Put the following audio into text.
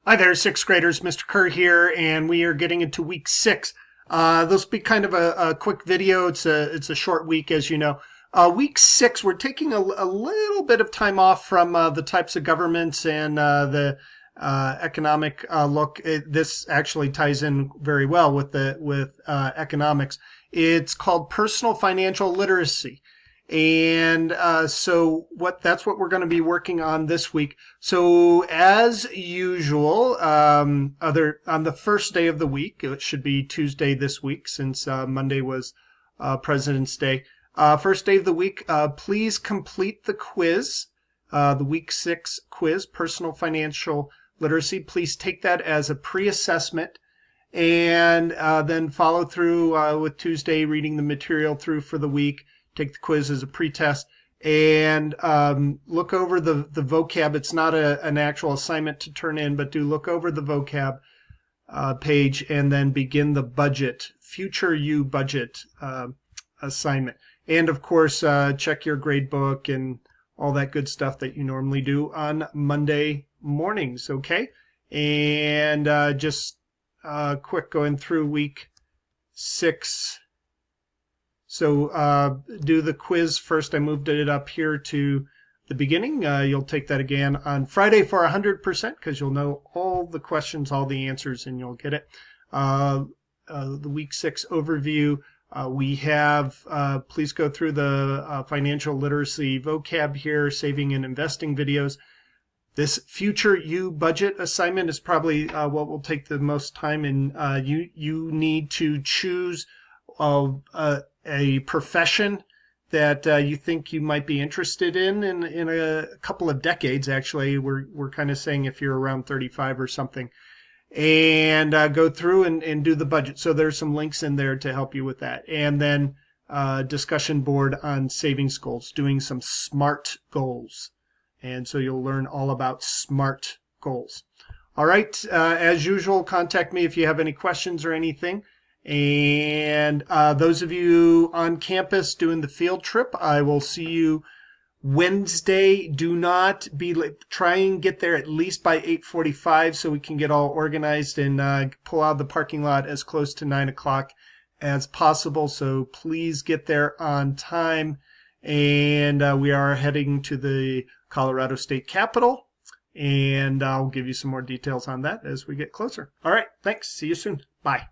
Hi there, sixth graders. Mr. Kerr here, and we are getting into week 6. This will be kind of a quick video. It's a short week, as you know. Week 6, we're taking a little bit of time off from the types of governments and the economic look. This actually ties in very well with economics. It's called personal financial literacy. And that's what we're going to be working on this week. So as usual, on the first day of the week, it should be Tuesday this week since Monday was President's Day. First day of the week, please complete the quiz, the week 6 quiz, personal financial literacy. Please take that as a pre-assessment and then follow through with Tuesday, reading the material through for the week. Take the quiz as a pretest and look over the vocab. It's not an actual assignment to turn in, but do look over the vocab page and then begin the budget, future you budget assignment. And of course, check your grade book and all that good stuff that you normally do on Monday mornings, okay? And just quick going through week 6. So do the quiz first. I moved it up here to the beginning. You'll take that again on Friday for 100% because you'll know all the questions, all the answers, and you'll get it. The week 6 overview. We have, please go through the financial literacy vocab here, saving and investing videos. This future you budget assignment is probably what will take the most time, and you need to choose a profession that you think you might be interested in a couple of decades. Actually, we're kind of saying if you're around 35 or something, and go through and do the budget. So there's some links in there to help you with that. And then discussion board on savings goals, doing some SMART goals. And so you'll learn all about SMART goals. All right, as usual, contact me if you have any questions or anything. And those of you on campus doing the field trip, I will see you Wednesday. Do not be late. Try and get there at least by 8:45 so we can get all organized and pull out of the parking lot as close to 9 o'clock as possible. So please get there on time. And we are heading to the Colorado State Capitol. And I'll give you some more details on that as we get closer. All right, thanks. See you soon. Bye.